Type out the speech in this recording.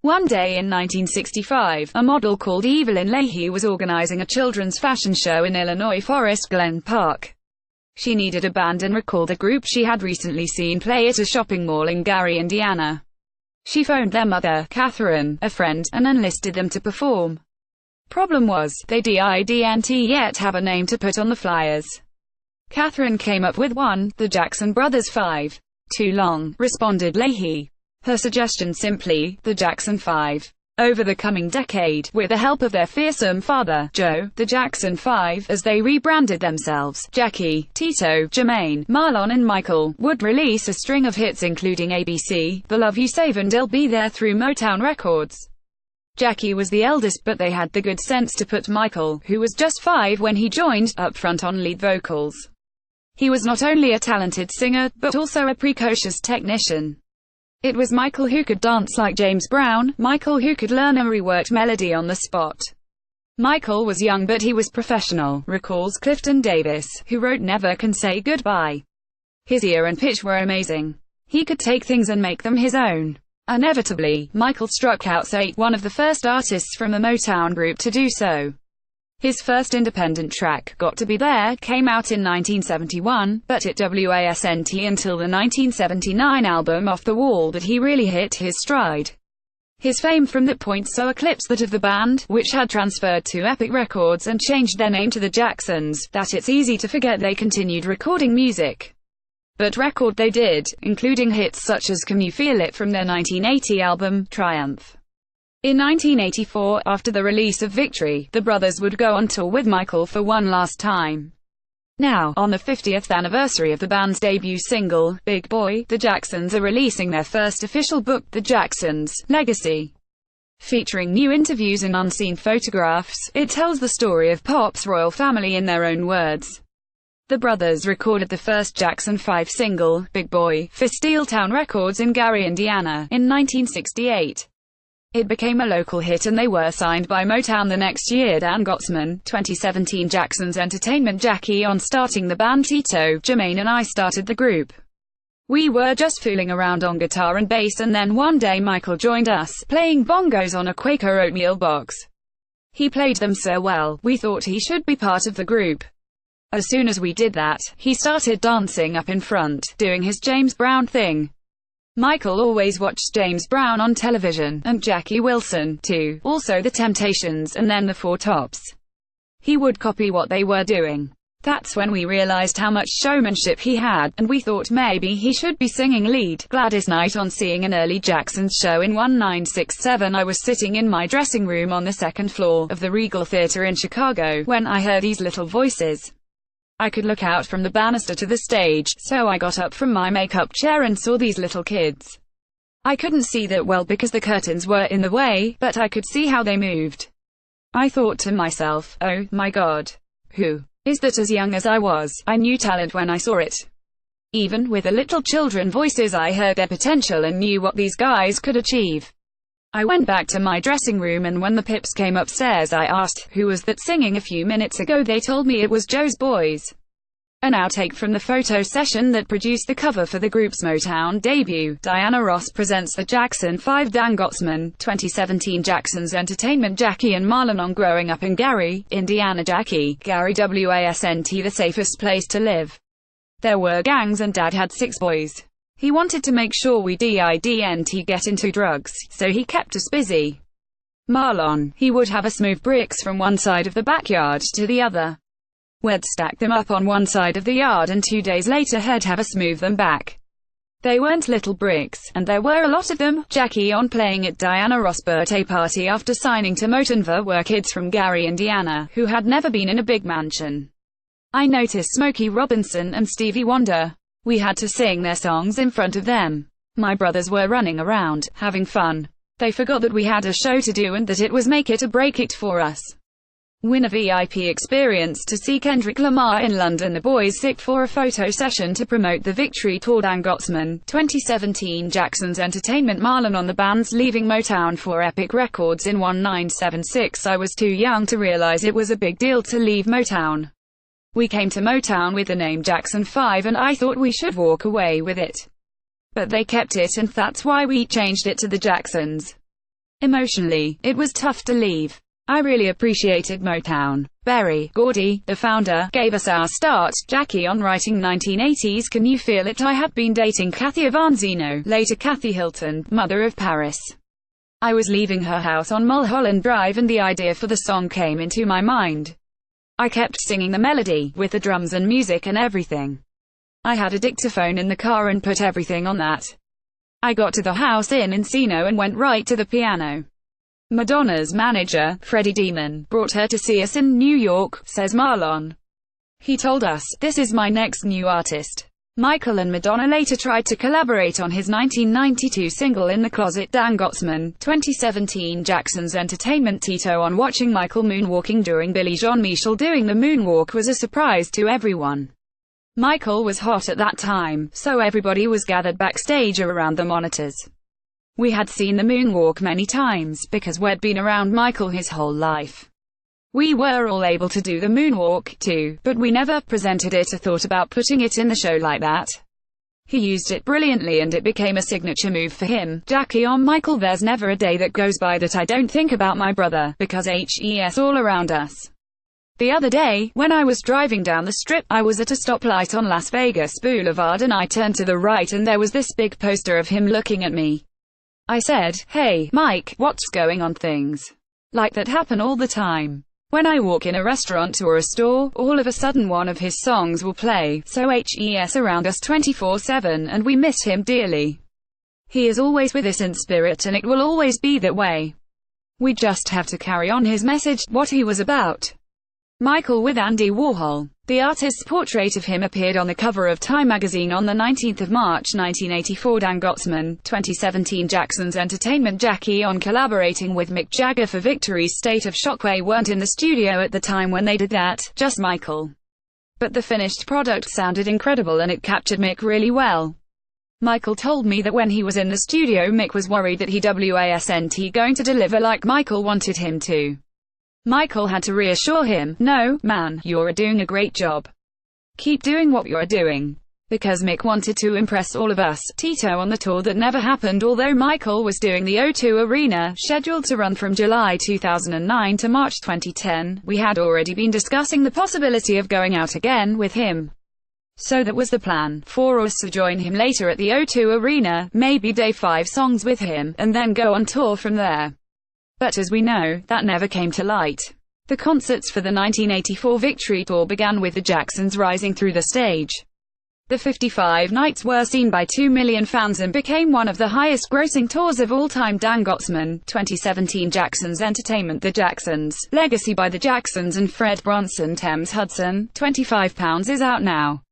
One day in 1965, a model called Evelyn Leahy was organizing a children's fashion show in Illinois Forest Glen Park. She needed a band and recalled a group she had recently seen play at a shopping mall in Gary, Indiana. She phoned their mother, Catherine, a friend, and enlisted them to perform. Problem was, they didn't yet have a name to put on the flyers. Catherine came up with one, the Jackson Brothers 5. Too long, responded Leahy. Her suggestion simply, the Jackson 5. Over the coming decade, with the help of their fearsome father, Joe, the Jackson 5, as they rebranded themselves, Jackie, Tito, Jermaine, Marlon and Michael, would release a string of hits including ABC, The Love You Save and I'll Be There through Motown Records. Jackie was the eldest, but they had the good sense to put Michael, who was just 5 when he joined, up front on lead vocals. He was not only a talented singer, but also a precocious technician. It was Michael who could dance like James Brown, Michael who could learn a reworked melody on the spot. Michael was young but he was professional, recalls Clifton Davis, who wrote Never Can Say Goodbye. His ear and pitch were amazing. He could take things and make them his own. Inevitably, Michael struck out, one of the first artists from the Motown group to do so. His first independent track, Got to Be There, came out in 1971, but it wasn't until the 1979 album Off the Wall that he really hit his stride. His fame from that point so eclipsed that of the band, which had transferred to Epic Records and changed their name to the Jacksons, that it's easy to forget they continued recording music. But record they did, including hits such as Can You Feel It from their 1980 album, Triumph. In 1984, after the release of Victory, the brothers would go on tour with Michael for one last time. Now, on the 50th anniversary of the band's debut single, Big Boy, the Jacksons are releasing their first official book, The Jacksons: Legacy. Featuring new interviews and unseen photographs, it tells the story of Pop's royal family in their own words. The brothers recorded the first Jackson 5 single, Big Boy, for Steeltown Records in Gary, Indiana, in 1968. It became a local hit and they were signed by Motown the next year. Dan Gottsman, 2017 Jackson's Entertainment. Jackie on starting the band. Tito, Jermaine and I started the group. We were just fooling around on guitar and bass and then one day Michael joined us, playing bongos on a Quaker oatmeal box. He played them so well, we thought he should be part of the group. As soon as we did that, he started dancing up in front, doing his James Brown thing. Michael always watched James Brown on television, and Jackie Wilson, too, also The Temptations, and then the Four Tops. He would copy what they were doing. That's when we realized how much showmanship he had, and we thought maybe he should be singing lead. Gladys Knight on seeing an early Jacksons show in 1967. I was sitting in my dressing room on the second floor of the Regal Theatre in Chicago, when I heard these little voices. I could look out from the banister to the stage, so I got up from my makeup chair and saw these little kids. I couldn't see that well because the curtains were in the way, but I could see how they moved. I thought to myself, oh my God, who is that? As young as I was, I knew talent when I saw it. Even with the little children voices, I heard their potential and knew what these guys could achieve. I went back to my dressing room and when the Pips came upstairs I asked, who was that singing a few minutes ago? They told me it was Joe's Boys. An outtake from the photo session that produced the cover for the group's Motown debut. Diana Ross presents the Jackson 5. Dan Gottsman, 2017 Jackson's Entertainment. Jackie and Marlon on growing up in Gary, Indiana. Jackie, Gary wasn't the safest place to live. There were gangs and Dad had 6 boys. He wanted to make sure we didn't get into drugs, so he kept us busy. Marlon, he would have us move bricks from one side of the backyard to the other. We'd stack them up on one side of the yard and 2 days later he'd have us move them back. They weren't little bricks, and there were a lot of them. Jackie on playing at Diana Ross' birthday party after signing to Motown. There were kids from Gary, Indiana, who had never been in a big mansion. I noticed Smokey Robinson and Stevie Wonder. We had to sing their songs in front of them. My brothers were running around, having fun. They forgot that we had a show to do and that it was make it or break it for us. Win a VIP experience to see Kendrick Lamar in London. The boys sick for a photo session to promote the Victory Tour. Dan Gottsman, 2017 Jackson's Entertainment. Marlon on the band's leaving Motown for Epic Records in 1976. I was too young to realize it was a big deal to leave Motown. We came to Motown with the name Jackson 5 and I thought we should walk away with it. But they kept it and that's why we changed it to the Jacksons. Emotionally, it was tough to leave. I really appreciated Motown. Berry Gordy, the founder, gave us our start. Jackie on writing 1980s Can You Feel It? I had been dating Kathy Avanzino, later Kathy Hilton, mother of Paris. I was leaving her house on Mulholland Drive and the idea for the song came into my mind. I kept singing the melody, with the drums and music and everything. I had a dictaphone in the car and put everything on that. I got to the house in Encino and went right to the piano. Madonna's manager, Freddie Demon, brought her to see us in New York, says Marlon. He told us, "This is my next new artist." Michael and Madonna later tried to collaborate on his 1992 single In the Closet. Dan Gottsman, 2017 Jackson's Entertainment. Tito on watching Michael moonwalking during Billy Jean-Michel doing the moonwalk was a surprise to everyone. Michael was hot at that time, so everybody was gathered backstage around the monitors. We had seen the moonwalk many times, because we'd been around Michael his whole life. We were all able to do the moonwalk, too, but we never presented it or thought about putting it in the show like that. He used it brilliantly and it became a signature move for him. Jackie on Michael, there's never a day that goes by that I don't think about my brother, because HES all around us. The other day, when I was driving down the strip, I was at a stoplight on Las Vegas Boulevard and I turned to the right and there was this big poster of him looking at me. I said, "Hey, Mike, what's going on?" Things like that happen all the time. When I walk in a restaurant or a store, all of a sudden one of his songs will play, so HES around us 24/7 and we miss him dearly. He is always with us in spirit and it will always be that way. We just have to carry on his message, what he was about. Michael with Andy Warhol. The artist's portrait of him appeared on the cover of Time magazine on the 19th of March 1984. Dan Gottsman, 2017 Jackson's Entertainment. Jackie on collaborating with Mick Jagger for Victory's State of Shock. They weren't in the studio at the time when they did that, just Michael. But the finished product sounded incredible and it captured Mick really well. Michael told me that when he was in the studio Mick was worried that he wasn't going to deliver like Michael wanted him to. Michael had to reassure him, "No, man, you're doing a great job. Keep doing what you're doing." Because Mick wanted to impress all of us. Tito on the tour that never happened. Although Michael was doing the O2 Arena, scheduled to run from July 2009 to March 2010, we had already been discussing the possibility of going out again with him. So that was the plan, for us to join him later at the O2 Arena, maybe day 5 songs with him, and then go on tour from there. But as we know, that never came to light. The concerts for the 1984 Victory Tour began with the Jacksons rising through the stage. The 55 nights were seen by 2 million fans and became one of the highest-grossing tours of all time. Dan Gottsman, 2017 Jackson's Entertainment. The Jacksons, Legacy by the Jacksons and Fred Bronson. Thames Hudson, £25 is out now.